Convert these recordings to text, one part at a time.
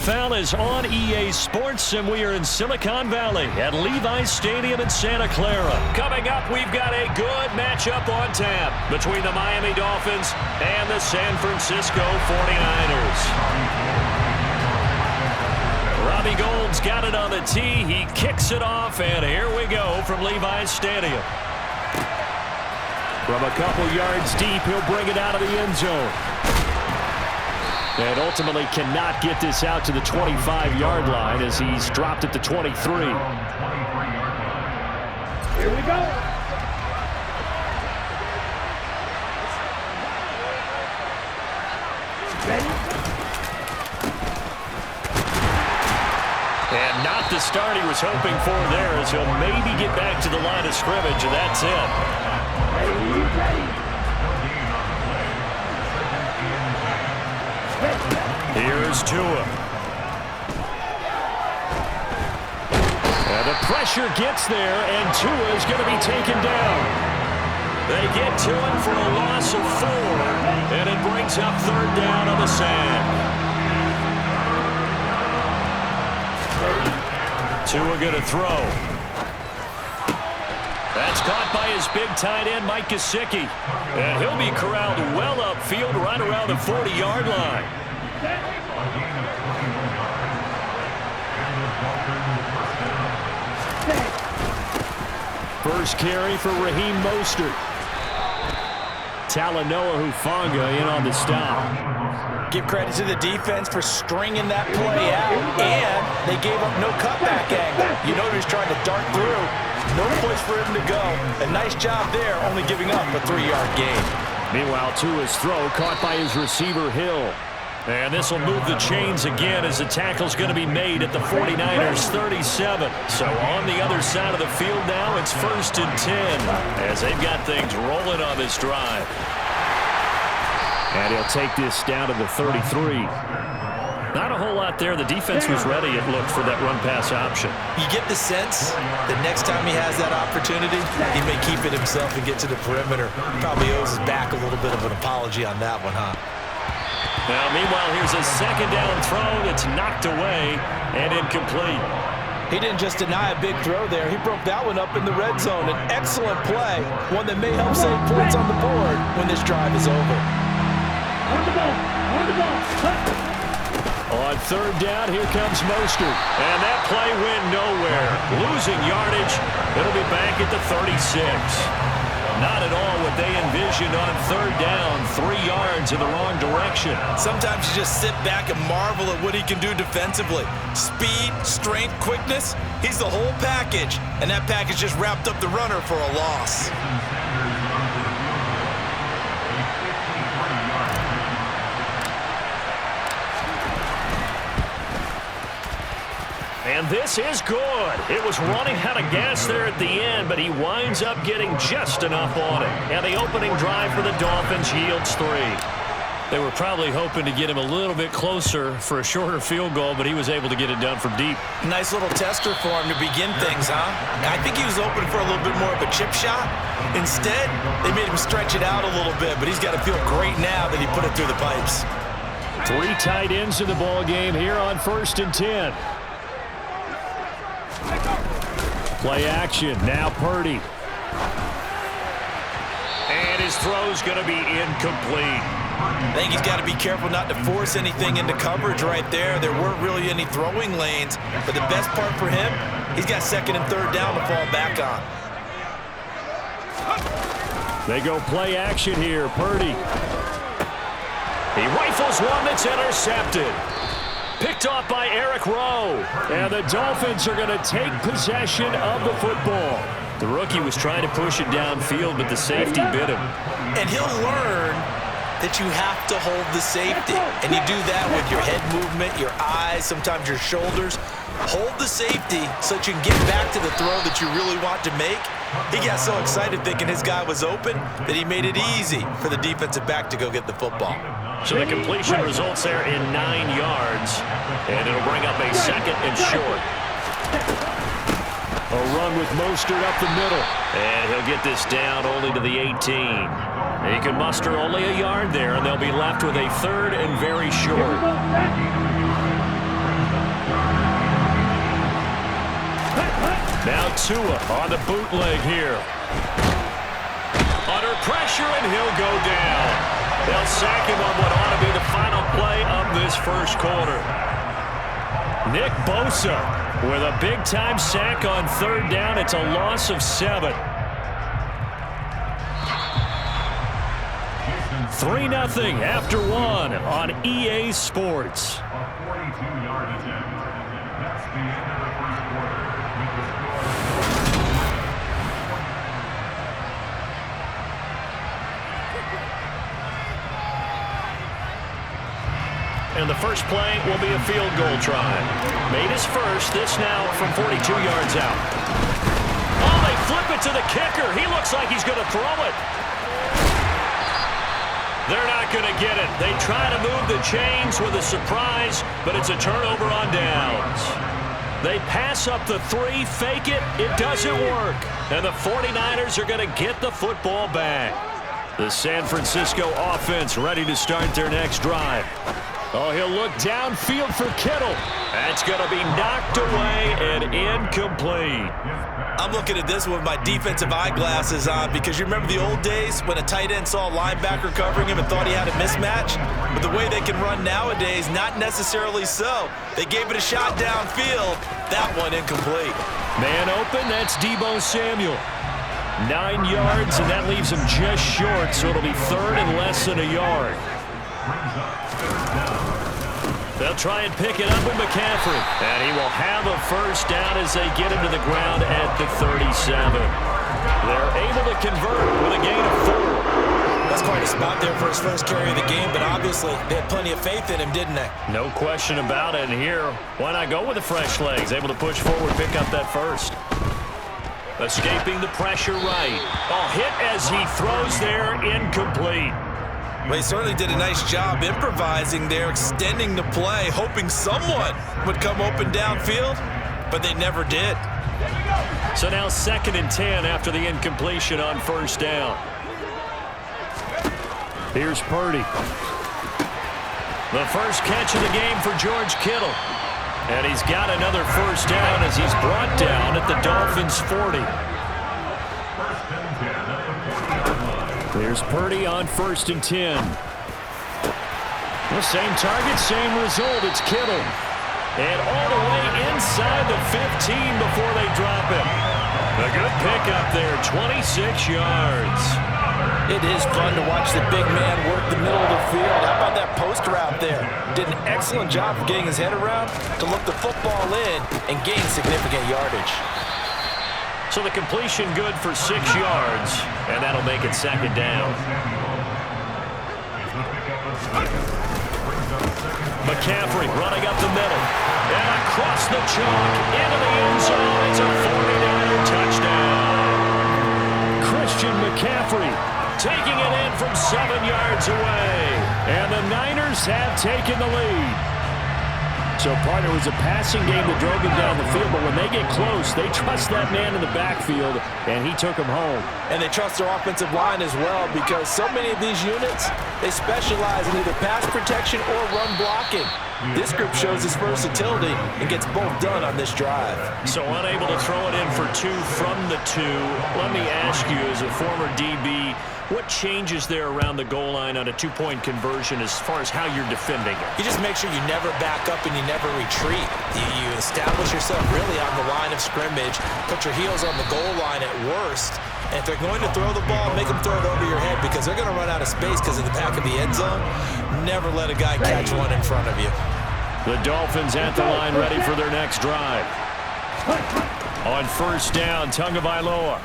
NFL is on EA Sports, and we are in Silicon Valley at Levi's Stadium in Santa Clara. Coming up, we've got a good matchup on tap between the Miami Dolphins and the San Francisco 49ers. Robbie Gould's got it on the tee. He kicks it off, and here we go from Levi's Stadium. From a couple yards deep, he'll bring it out of the end zone. And ultimately cannot get this out to the 25-yard line as he's dropped at the 23. Here we go. Ready? And not the start he was hoping for there, as he'll maybe get back to the line of scrimmage, and that's it. Ready. Here's Tua. And the pressure gets there, and Tua is going to be taken down. They get to him for a loss of 4, and it brings up third down on the sack. Tua going to throw. That's caught by his big tight end, Mike Gesicki. And he'll be corralled well upfield right around the 40-yard line. First carry for Raheem Mostert. Talanoa Hufanga in on the stop. Give credit to the defense for stringing that play out, and they gave up no cutback angle. You know he's trying to dart through. No place for him to go. A nice job there, only giving up a 3-yard gain. Meanwhile, Tua's throw caught by his receiver, Hill. And this will move the chains again as the tackle's going to be made at the 49ers 37. So on the other side of the field now, it's 1st and 10 as they've got things rolling on this drive. And he'll take this down to the 33. Not a whole lot there. The defense was ready, it looked, for that run-pass option. You get the sense that next time he has that opportunity, he may keep it himself and get to the perimeter. Probably owes his back a little bit of an apology on that one, huh? Now, meanwhile, here's a second down throw that's knocked away and incomplete. He didn't just deny a big throw there. He broke that one up in the red zone. An excellent play, one that may help save points on the board when this drive is over. On third down, here comes Mostert. And that play went nowhere. Losing yardage. It'll be back at the 36. Not at all what they envisioned on third down. 3 yards in the wrong direction. Sometimes you just sit back and marvel at what he can do defensively. Speed, strength, quickness. He's the whole package. And that package just wrapped up the runner for a loss. And this is good. It was running out of gas there at the end, but he winds up getting just enough on it. And the opening drive for the Dolphins yields 3. They were probably hoping to get him a little bit closer for a shorter field goal, but he was able to get it done from deep. Nice little tester for him to begin things, huh? I think he was open for a little bit more of a chip shot. Instead, they made him stretch it out a little bit, but he's got to feel great now that he put it through the pipes. 3 tight ends in the ball game here on 1st and 10. Play action, now Purdy. And his throw's going to be incomplete. I think he's got to be careful not to force anything into coverage right there. There weren't really any throwing lanes, but the best part for him, he's got 2nd and 3rd down to fall back on. They go play action here, Purdy. He rifles one that's intercepted. Picked off by Eric Rowe. And the Dolphins are going to take possession of the football. The rookie was trying to push it downfield, but the safety bit him. And he'll learn that you have to hold the safety. And you do that with your head movement, your eyes, sometimes your shoulders. Hold the safety so that you can get back to the throw that you really want to make. He got so excited thinking his guy was open that he made it easy for the defensive back to go get the football. So the completion results there in 9 yards, and it'll bring up a 2nd and short. A run with Mostert up the middle, and he'll get this down only to the 18. He can muster only a yard there, and they'll be left with a 3rd and very short. Tua on the bootleg here. Under pressure, and he'll go down. They'll sack him on what ought to be the final play of this first quarter. Nick Bosa with a big-time sack on third down. It's a loss of 7. 3-0 after 1 on EA Sports. And the first play will be a field goal try. Made his first, this now from 42 yards out. Oh, they flip it to the kicker. He looks like he's going to throw it. They're not going to get it. They try to move the chains with a surprise, but it's a turnover on downs. They pass up the 3, fake it. It doesn't work. And the 49ers are going to get the football back. The San Francisco offense ready to start their next drive. Oh, he'll look downfield for Kittle. That's going to be knocked away and incomplete. I'm looking at this with my defensive eyeglasses on because you remember the old days when a tight end saw a linebacker covering him and thought he had a mismatch? But the way they can run nowadays, not necessarily so. They gave it a shot downfield. That one incomplete. Man open, that's Deebo Samuel. 9 yards, and that leaves him just short, so it'll be third and less than a yard. They'll try and pick it up with McCaffrey. And he will have a first down as they get him to the ground at the 37. They're able to convert with a gain of 4. That's quite a spot there for his first carry of the game, but obviously they had plenty of faith in him, didn't they? No question about it. And here, why not go with the fresh legs? Able to push forward, pick up that first. Escaping the pressure right. Oh, hit as he throws there, incomplete. Well, he certainly did a nice job improvising there, extending the play, hoping someone would come open downfield, but they never did. So now 2nd and 10 after the incompletion on first down. Here's Purdy. The first catch of the game for George Kittle. And he's got another first down as he's brought down at the Dolphins' 40. Here's Purdy on 1st and 10. The same target, same result. It's Kittle. And all the way inside the 15 before they drop him. A good pickup there, 26 yards. It is fun to watch the big man work the middle of the field. How about that post route there? Did an excellent job of getting his head around to look the football in and gain significant yardage. So the completion good for 6 yards, and that'll make it 2nd down. McCaffrey running up the middle. And across the chalk, into the end zone. It's a 49er touchdown. Christian McCaffrey taking it in from 7 yards away. And the Niners have taken the lead. So, partner, it was a passing game that drove him down the field, but when they get close, they trust that man in the backfield, and he took him home. And they trust their offensive line as well because so many of these units, they specialize in either pass protection or run blocking. This group shows its versatility and gets both done on this drive. So unable to throw it in for 2 from the 2. Let me ask you, as a former DB, what changes there around the goal line on a 2-point conversion as far as how you're defending it? You just make sure you never back up and you never retreat. You establish yourself really on the line of scrimmage, put your heels on the goal line at worst, and if they're going to throw the ball, make them throw it over your head because they're going to run out of space because of the back of the end zone. Never let a guy catch one in front of you. The Dolphins at the line ready for their next drive. On first down, Tagovailoa.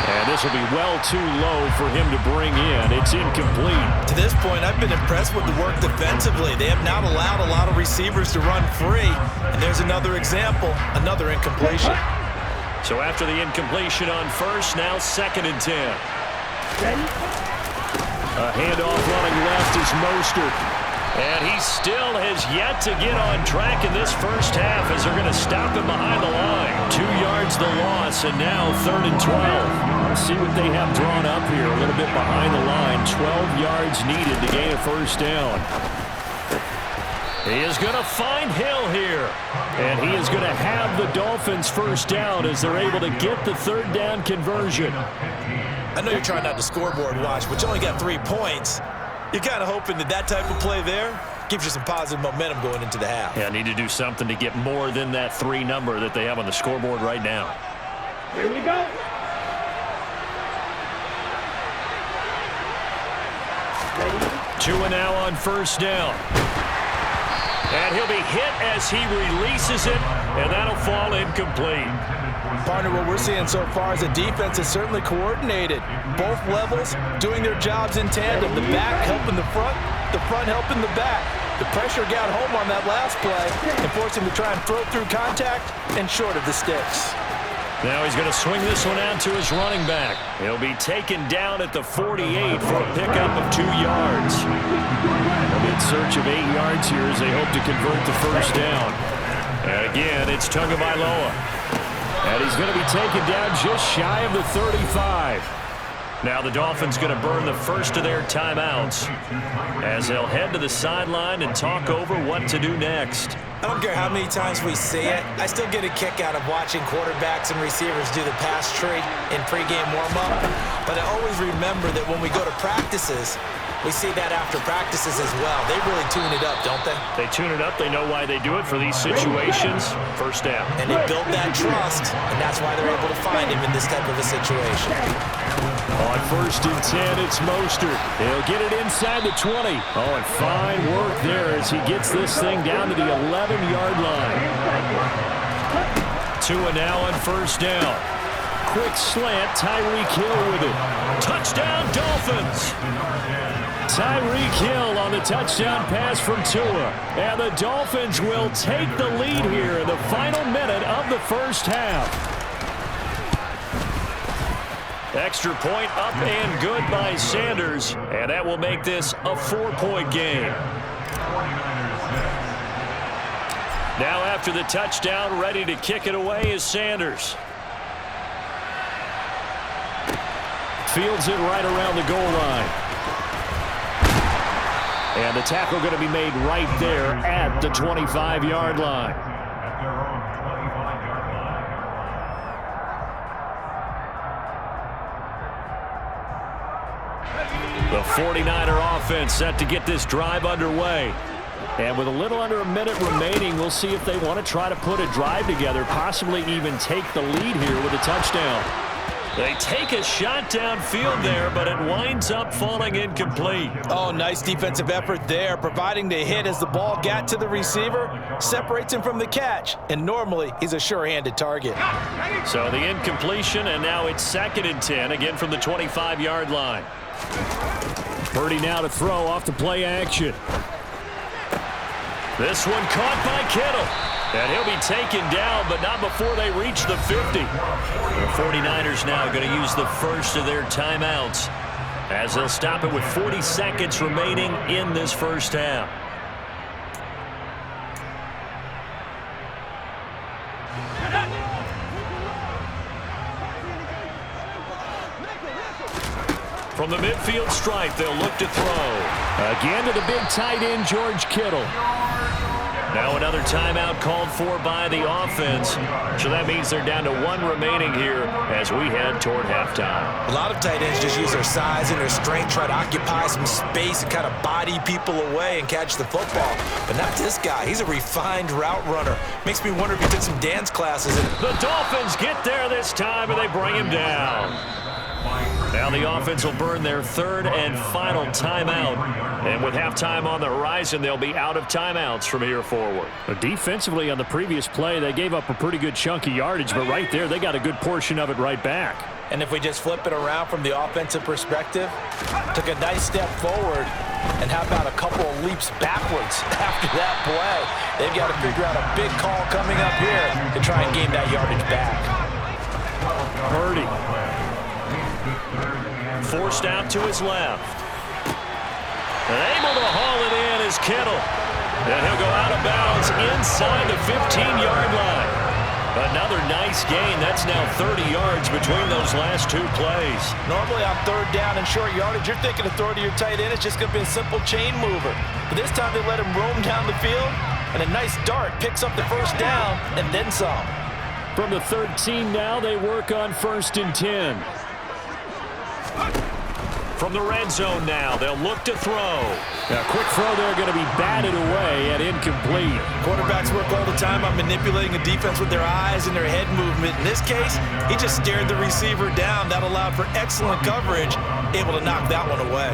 And this will be well too low for him to bring in. It's incomplete. To this point, I've been impressed with the work defensively. They have not allowed a lot of receivers to run free. And there's another example, another incompletion. So after the incompletion on first, now 2nd and 10. A handoff running left is Mostert. And he still has yet to get on track in this first half as they're going to stop him behind the line. 2 yards the loss, and now 3rd and 12. Let's see what they have drawn up here. A little bit behind the line. 12 yards needed to gain a first down. He is going to find Hill here. And he is going to have the Dolphins first down as they're able to get the third down conversion. I know you're trying not to scoreboard watch, but you only got 3 points. You're kind of hoping that type of play there gives you some positive momentum going into the half. Yeah, need to do something to get more than that 3 number that they have on the scoreboard right now. Here we go. Tua now on first down. And he'll be hit as he releases it, and that'll fall incomplete. Partner, what we're seeing so far is the defense is certainly coordinated. Both levels doing their jobs in tandem. The back helping the front helping the back. The pressure got home on that last play and forced him to try and throw through contact and short of the sticks. Now he's going to swing this one out to his running back. He'll be taken down at the 48 for a pickup of 2 yards. They'll be in search of 8 yards here as they hope to convert the first down. And again, it's Tagovailoa. And he's going to be taken down just shy of the 35. Now the Dolphins going to burn the first of their timeouts as they'll head to the sideline and talk over what to do next. I don't care how many times we see it. I still get a kick out of watching quarterbacks and receivers do the pass tree in pregame warm-up. But I always remember that when we go to practices, we see that after practices as well. They really tune it up, don't they? They tune it up. They know why they do it for these situations. First down. And they build that trust, and that's why they're able to find him in this type of a situation. On first and 10, it's Mostert. He'll get it inside the 20. Oh, and fine work there as he gets this thing down to the 11-yard line. Tua now on first down. Quick slant, Tyreek Hill with it. Touchdown, Dolphins! Tyreek Hill on the touchdown pass from Tua. And the Dolphins will take the lead here in the final minute of the first half. Extra point up and good by Sanders. And that will make this a 4-point game. Now after the touchdown, ready to kick it away is Sanders. Fields it right around the goal line. And the tackle going to be made right there at the 25-yard line. The 49er offense set to get this drive underway. And with a little under a minute remaining, we'll see if they want to try to put a drive together, possibly even take the lead here with a touchdown. They take a shot downfield there, but it winds up falling incomplete. Oh, nice defensive effort there, providing the hit as the ball got to the receiver, separates him from the catch, and normally he's a sure-handed target. So the incompletion, and now it's 2nd and 10, again from the 25-yard line. Purdy now to throw off the play action. This one caught by Kittle. And he'll be taken down, but not before they reach the 50. The 49ers now going to use the first of their timeouts as they'll stop it with 40 seconds remaining in this first half. From the midfield stripe, they'll look to throw. Again to the big tight end, George Kittle. Now another timeout called for by the offense. So that means they're down to 1 remaining here as we head toward halftime. A lot of tight ends just use their size and their strength, try to occupy some space and kind of body people away and catch the football. But not this guy. He's a refined route runner. Makes me wonder if he took some dance classes. The Dolphins get there this time and they bring him down. Now the offense will burn their 3rd and final timeout. And with halftime on the horizon, they'll be out of timeouts from here forward. Defensively on the previous play, they gave up a pretty good chunk of yardage, but right there, they got a good portion of it right back. And if we just flip it around from the offensive perspective, took a nice step forward, and how about a couple of leaps backwards after that play? They've got to figure out a big call coming up here to try and gain that yardage back. Purdy. Forced out to his left. And able to haul it in is Kittle. And he'll go out of bounds inside the 15-yard line. Another nice gain. That's now 30 yards between those last two plays. Normally on third down and short yardage, you're thinking of throwing to your tight end. It's just going to be a simple chain mover. But this time they let him roam down the field, and a nice dart picks up the first down and then some. From the 13 now, they work on 1st and 10. From the red zone now, they'll look to throw. A quick throw there, going to be batted away and incomplete. Quarterbacks work all the time on manipulating a defense with their eyes and their head movement. In this case, he just stared the receiver down. That allowed for excellent coverage, able to knock that one away.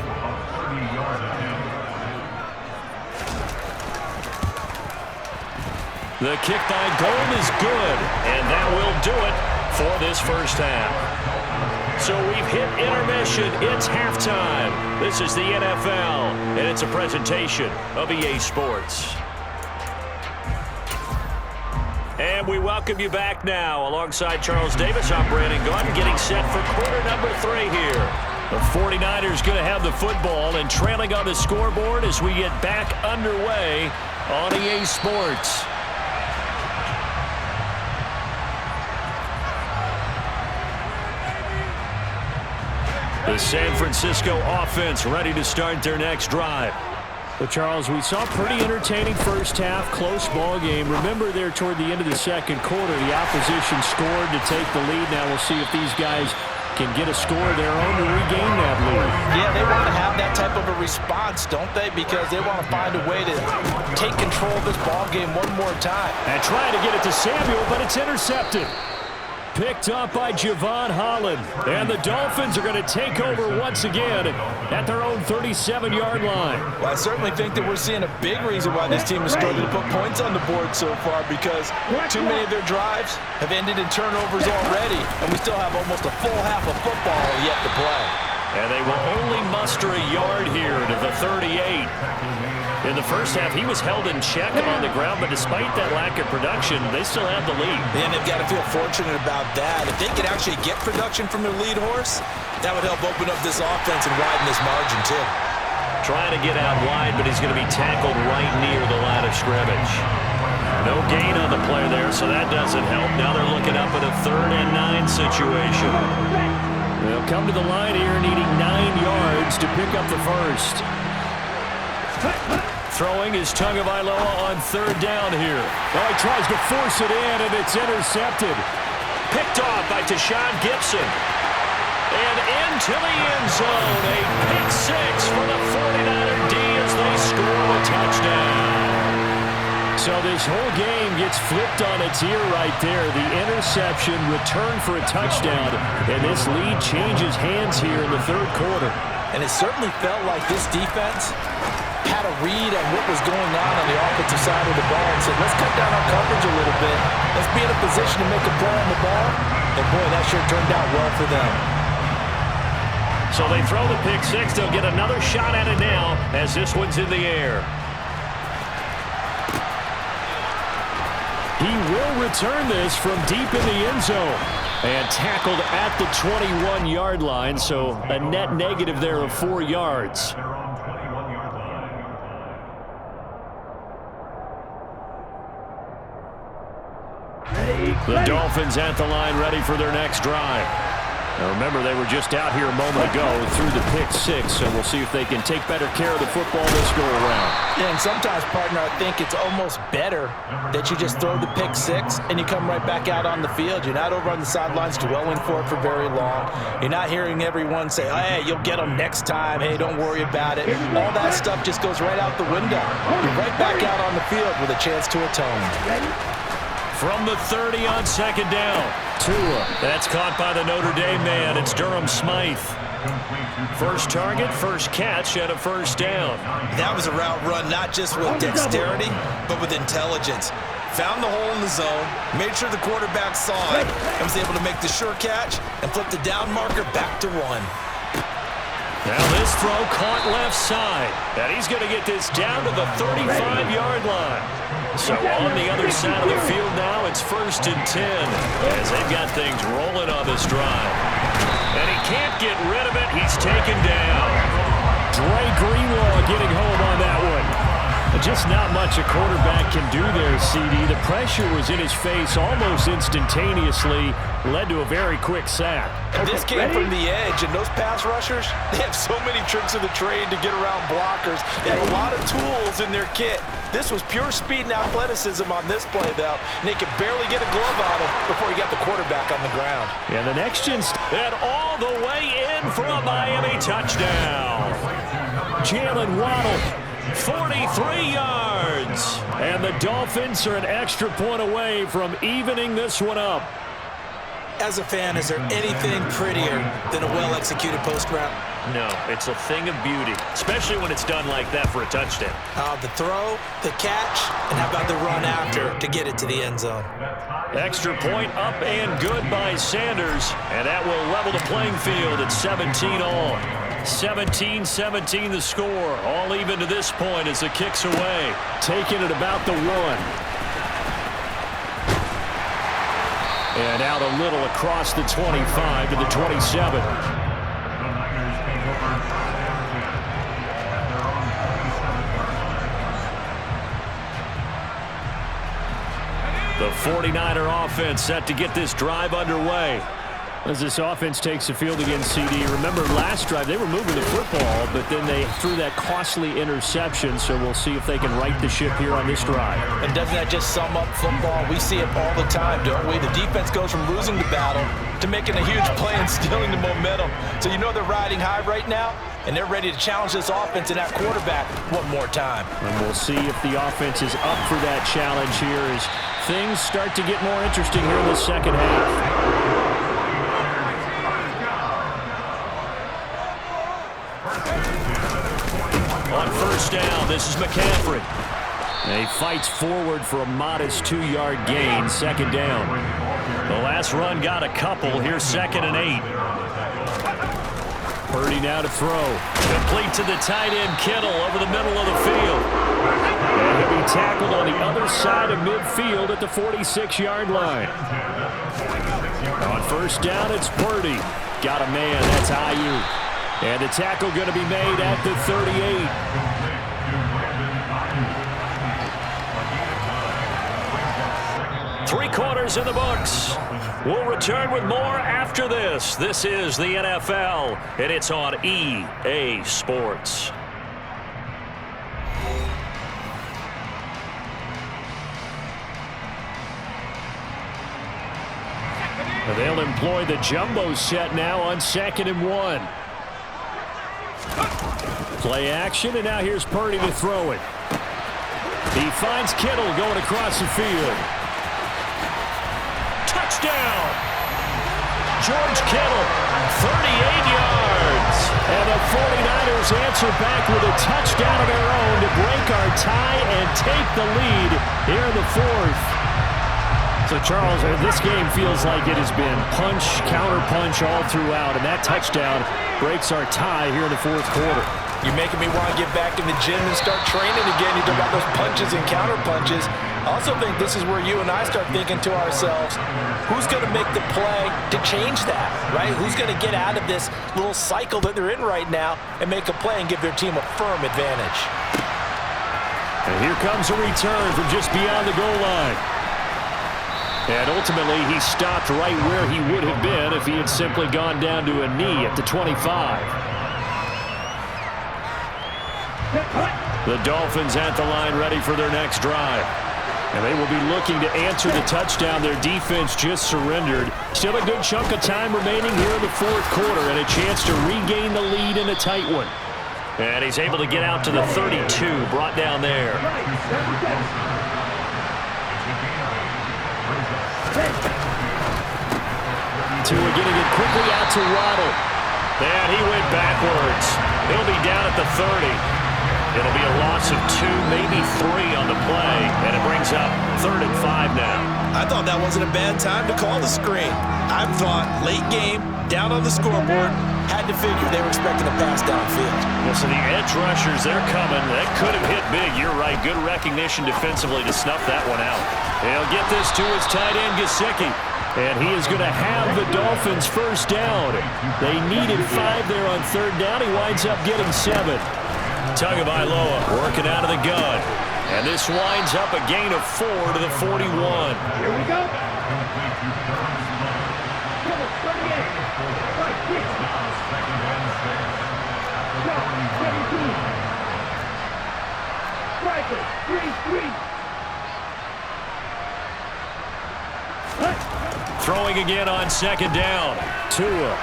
The kick by Golden is good, and that will do it for this first half. So we've hit intermission. It's halftime. This is the NFL, and it's a presentation of EA Sports. And we welcome you back now. Alongside Charles Davis, I'm Brandon Gaudin, getting set for quarter number 3 here. The 49ers going to have the football and trailing on the scoreboard as we get back underway on EA Sports. The San Francisco offense ready to start their next drive. But Charles, we saw a pretty entertaining first half, close ball game. Remember there toward the end of the second quarter, the opposition scored to take the lead. Now we'll see if these guys can get a score of their own to regain that lead. Yeah, they want to have that type of a response, don't they? Because they want to find a way to take control of this ball game one more time. And trying to get it to Samuel, but it's intercepted. Picked up by Javon Holland. And the Dolphins are going to take over once again at their own 37-yard line. Well, I certainly think that we're seeing a big reason why this team is struggling to put points on the board so far, because too many of their drives have ended in turnovers already, and we still have almost a full half of football yet to play. And they will only muster a yard here to the 38. In the first half, he was held in check on the ground, but despite that lack of production, they still have the lead. And they've got to feel fortunate about that. If they could actually get production from their lead horse, that would help open up this offense and widen this margin, too. Trying to get out wide, but he's going to be tackled right near the line of scrimmage. No gain on the play there, so that doesn't help. Now they're looking up at a 3rd and 9 situation. They'll come to the line here needing 9 yards to pick up the first. Throwing is Tagovailoa on 3rd down here. Oh, he tries to force it in, and it's intercepted. Picked off by Tashawn Gibson. And into the end zone. A pick 6 for the 49er D as they score a touchdown. So this whole game gets flipped on its ear right there. The interception, return for a touchdown, and this lead changes hands here in the 3rd quarter. And it certainly felt like this defense had a read on what was going on the offensive side of the ball and said, let's cut down our coverage a little bit. Let's be in a position to make a play on the ball. And boy, that sure turned out well for them. So they throw the pick 6. They'll get another shot at it now as this one's in the air. He will return this from deep in the end zone. And tackled at the 21-yard line, so a net negative there of 4 yards. The Dolphins at the line ready for their next drive. Now remember, they were just out here a moment ago through the pick 6, so we'll see if they can take better care of the football this go around. Yeah, and sometimes, partner, I think it's almost better that you just throw the pick 6 and you come right back out on the field. You're not over on the sidelines dwelling for it for very long. You're not hearing everyone say, hey, you'll get them next time. Hey, don't worry about it. All that stuff just goes right out the window. You're right back out on the field with a chance to atone. From the 30 on 2nd down. Tua. That's caught by the Notre Dame man. It's Durham Smythe. First target, first catch, and a first down. That was a route run not just with dexterity, but with intelligence. Found the hole in the zone, made sure the quarterback saw it, and was able to make the sure catch and flip the down marker back to 1. Now this throw caught left side. And he's going to get this down to the 35-yard line. So on the other side of the field now, it's 1st and 10 as they've got things rolling on this drive. And he can't get rid of it. He's taken down. Dre Greenlaw getting home on that one. Just not much a quarterback can do there, CD. The pressure was in his face almost instantaneously, led to a very quick sack. And this came from the edge, and those pass rushers, they have so many tricks of the trade to get around blockers. They have a lot of tools in their kit. This was pure speed and athleticism on this play, though, and they could barely get a glove on him before he got the quarterback on the ground. And the next gen, and all the way in for a Miami touchdown. Jalen Waddle, 43 yards. And the Dolphins are an extra point away from evening this one up. As a fan, is there anything prettier than a well-executed post route? No, it's a thing of beauty, especially when it's done like that for a touchdown. The throw, the catch, and how about the run after to get it to the end zone? Extra point up and good by Sanders, and that will level the playing field at 17 all. 17-17 the score, all even to this point as the kick's away. Taking it about the 1. And out a little across the 25 to the 27. The 49er offense set to get this drive underway. As this offense takes the field against CD. Remember last drive they were moving the football, but then they threw that costly interception, so we'll see if they can right the ship here on this drive. And doesn't that just sum up football? We see it all the time, don't we? The defense goes from losing the battle to making a huge play and stealing the momentum. So you know they're riding high right now, and they're ready to challenge this offense and that quarterback one more time. And we'll see if the offense is up for that challenge here as things start to get more interesting here in the second half. On first down, this is McCaffrey. He fights forward for a modest 2-yard gain, second down. The last run got a couple. Here's 2nd and 8. Purdy now to throw. Complete to the tight end, Kittle, over the middle of the field. And he'll be tackled on the other side of midfield at the 46-yard line. On first down, it's Purdy. Got a man, that's Ayuk. And the tackle going to be made at the 38. Three quarters in the books. We'll return with more after this. This is the NFL, and it's on EA Sports. They'll employ the jumbo set now on 2nd and 1. Play action, and now here's Purdy to throw it. He finds Kittle going across the field. Touchdown! George Kittle, 38 yards. And the 49ers answer back with a touchdown of their own to break our tie and take the lead here in the 4th. So, Charles, this game feels like it has been punch, counter-punch all throughout, and that touchdown breaks our tie here in the 4th quarter. You're making me want to get back in the gym and start training again. You talk about those punches and counter-punches. I also think this is where you and I start thinking to ourselves, who's going to make the play to change that, right? Who's going to get out of this little cycle that they're in right now and make a play and give their team a firm advantage? And here comes a return from just beyond the goal line. And ultimately, he stopped right where he would have been if he had simply gone down to a knee at the 25. The Dolphins at the line ready for their next drive. And they will be looking to answer the touchdown their defense just surrendered. Still a good chunk of time remaining here in the 4th quarter and a chance to regain the lead in a tight one. And he's able to get out to the 32, brought down there. Tua getting it quickly out to Waddle. And he went backwards. He'll be down at the 30. It'll be a loss of 2, maybe 3 on the play. And it brings up 3rd and 5 now. I thought that wasn't a bad time to call the screen. I thought late game, down on the scoreboard, had to figure they were expecting a pass downfield. Well, so the edge rushers, they're coming. That could have hit big. You're right. Good recognition defensively to snuff that one out. He'll get this to his tight end, Gesicki. And he is going to have the Dolphins first down. They needed 5 there on 3rd down. He winds up getting 7. Tagovailoa working out of the gun. And this winds up a gain of 4 to the 41. Here we go. Striker, 3-3. Throwing again on second down. Tua.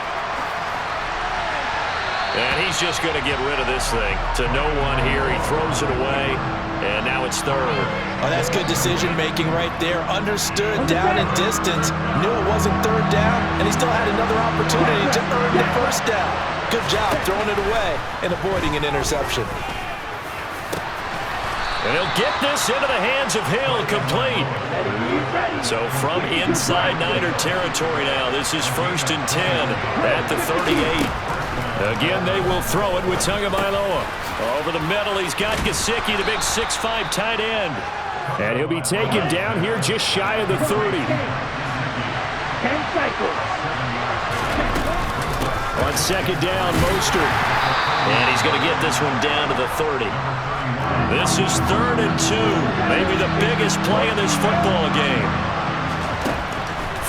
And he's just going to get rid of this thing to no one here. He throws it away, and now it's third. Oh, that's good decision-making right there. Understood down and distance. Knew it wasn't third down, and he still had another opportunity to earn the first down. Good job throwing it away and avoiding an interception. And he'll get this into the hands of Hill, complete. So from inside Niner territory now, this is 1st and 10 at the 38. Again, they will throw it with Tagovailoa. Over the middle, he's got Gesicki, the big 6'5" tight end. And he'll be taken down here just shy of the 30. 10 cycles. On second down, Mostert. And he's going to get this one down to the 30. This is 3rd and 2. Maybe the biggest play in this football game.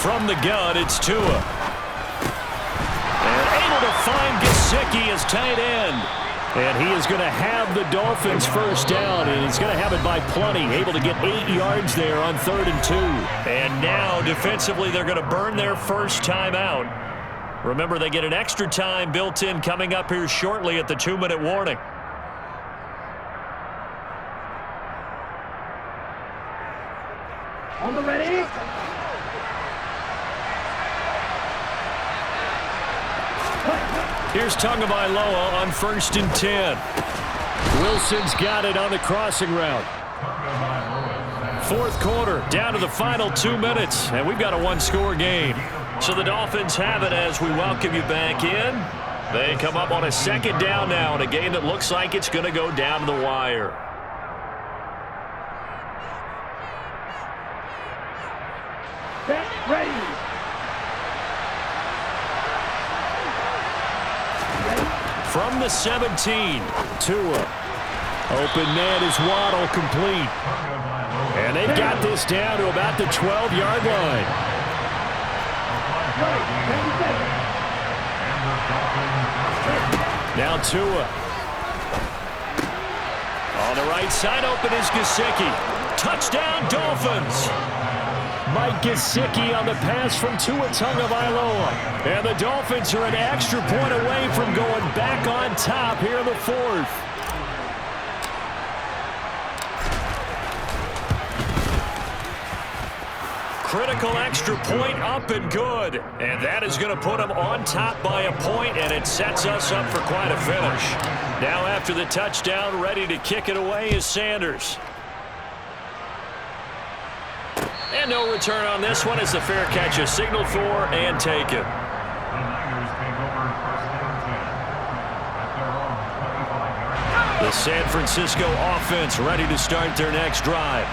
From the gun, it's Tua. And able to find Gesicki as tight end. And he is going to have the Dolphins first down, and he's going to have it by plenty. Able to get 8 yards there on 3rd and 2. And now, defensively, they're going to burn their first timeout. Remember, they get an extra time built in coming up here shortly at the 2-minute warning. On the ready. Here's Tagovailoa on 1st and 10. Wilson's got it on the crossing route. 4th quarter, down to the final 2 minutes, and we've got a 1-score game. So the Dolphins have it as we welcome you back in. They come up on a second down now in a game that looks like it's going to go down to the wire. Set, ready. From the 17, Tua. Open man is Waddle, complete. And they've got this down to about the 12-yard line. Now Tua. On the right side, open is Gesicki. Touchdown, Dolphins. Mike Gesicki on the pass from Tua Tagovailoa. And the Dolphins are an extra point away from going back on top here in the 4th. Critical extra point up and good. And that is going to put them on top by a point, and it sets us up for quite a finish. Now after the touchdown, ready to kick it away is Sanders. And no return on this one as the fair catch is signaled for and taken. The San Francisco offense ready to start their next drive.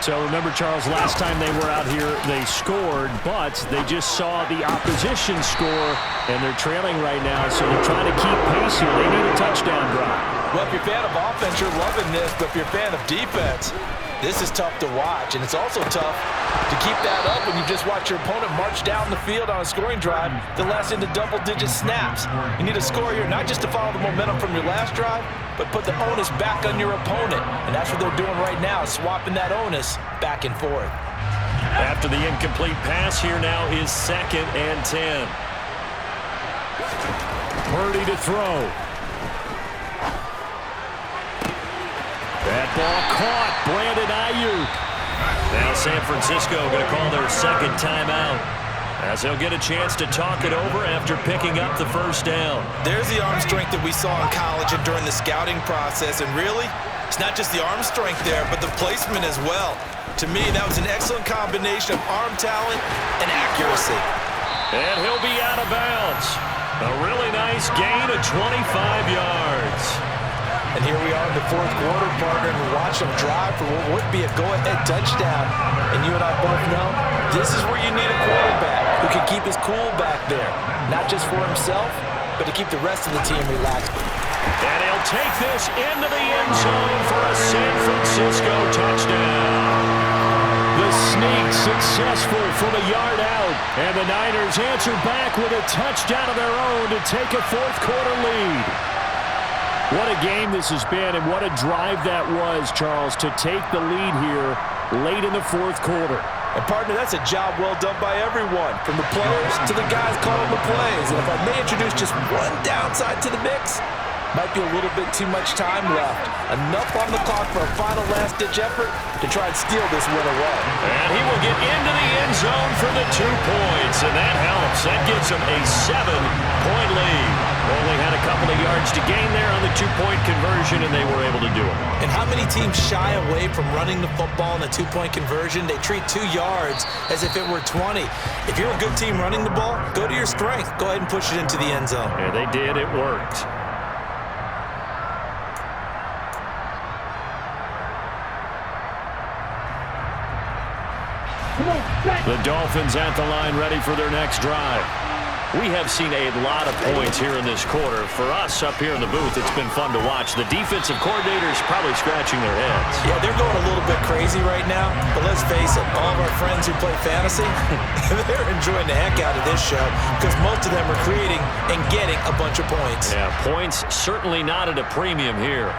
So remember, Charles, last time they were out here, they scored, but they just saw the opposition score, and they're trailing right now, so they're trying to keep pace here. They need a touchdown drive. Well, if you're a fan of offense, you're loving this, but if you're a fan of defense, this is tough to watch, and it's also tough to keep that up when you just watch your opponent march down the field on a scoring drive that lasts into double-digit snaps. You need a score here, not just to follow the momentum from your last drive, but put the onus back on your opponent. And that's what they're doing right now, swapping that onus back and forth. After the incomplete pass, here now is 2nd and 10. Purdy to throw. That ball caught. Brandon Ayuk. Now San Francisco going to call their second timeout as they'll get a chance to talk it over after picking up the first down. There's the arm strength that we saw in college and during the scouting process. And really, it's not just the arm strength there, but the placement as well. To me, that was an excellent combination of arm talent and accuracy. And he'll be out of bounds. A really nice gain of 25 yards. And here we are in the 4th quarter, partner, and watch them drive for what would be a go-ahead touchdown. And you and I both know this is where you need a quarterback who can keep his cool back there, not just for himself, but to keep the rest of the team relaxed. And he'll take this into the end zone for a San Francisco touchdown. The sneak successful from a yard out. And the Niners answer back with a touchdown of their own to take a fourth-quarter lead. What a game this has been, and what a drive that was, Charles, to take the lead here late in the fourth quarter. And, partner, that's a job well done by everyone, from the players to the guys calling the plays. And if I may introduce just one downside to the mix, might be a little bit too much time left. Enough on the clock for a final last-ditch effort to try and steal this win away. And he will get into the end zone for the 2 points, and that helps. That gives him a 7-point lead. Only had a couple of yards to gain there on the 2-point conversion, and they were able to do it. And how many teams shy away from running the football in a 2-point conversion? They treat 2 yards as if it were 20. If you're a good team running the ball, go to your strength. Go ahead and push it into the end zone. Yeah, they did. It worked. The Dolphins at the line, ready for their next drive. We have seen a lot of points here in this quarter. For us up here in the booth, it's been fun to watch. The defensive coordinators probably scratching their heads. Yeah, they're going a little bit crazy right now. But let's face it, all of our friends who play fantasy, they're enjoying the heck out of this show because most of them are creating and getting a bunch of points. Yeah, points certainly not at a premium here.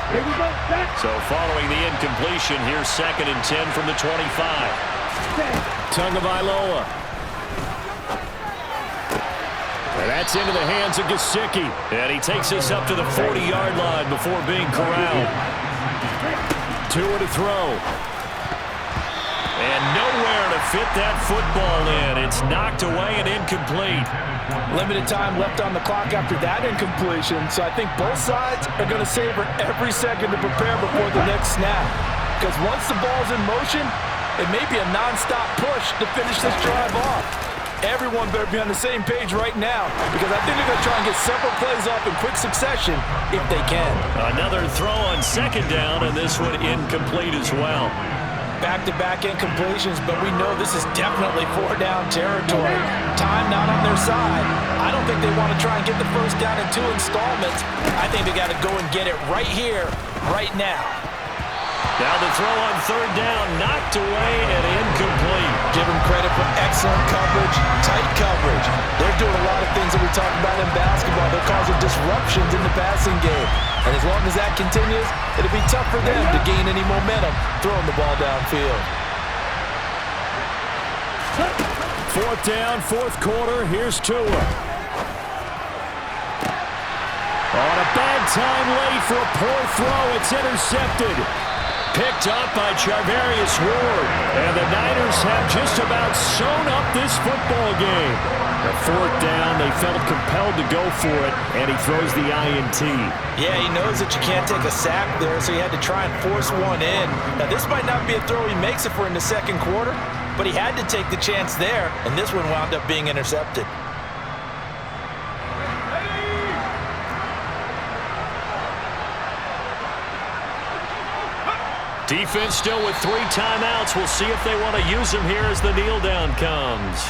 Here we go, set. So following the incompletion, here's 2nd and 10 from the 25. Tagovailoa. And that's into the hands of Gesicki. And he takes us up to the 40-yard line before being corralled. Tua to throw. And nowhere to fit that football in. It's knocked away and incomplete. Limited time left on the clock after that incompletion, so I think both sides are going to savor every second to prepare before the next snap. Because once the ball's in motion, it may be a non-stop push to finish this drive off. Everyone better be on the same page right now because I think they're going to try and get several plays off in quick succession if they can. Another throw on 2nd down, and this one incomplete as well. Back-to-back incompletions, but we know this is definitely 4-down territory. Time not on their side. I don't think they want to try and get the first down in 2 installments. I think they got to go and get it right here, right now. Now the throw on 3rd down, knocked away and incomplete. Give them credit for excellent coverage, tight coverage. They're doing a lot of things that we talk about in basketball. They're causing disruptions in the passing game. And as long as that continues, it'll be tough for them to gain any momentum throwing the ball downfield. 4th down, 4th quarter. Here's Tua. On a bad time late for a poor throw. It's intercepted. Picked up by Charvarius Ward. And the Niners have just about sewn up this football game. At 4th down, they felt compelled to go for it, and he throws the INT. Yeah, he knows that you can't take a sack there, so he had to try and force one in. Now, this might not be a throw he makes if we're in the 2nd quarter, but he had to take the chance there, and this one wound up being intercepted. Defense still with 3 timeouts. We'll see if they want to use them here as the kneel down comes.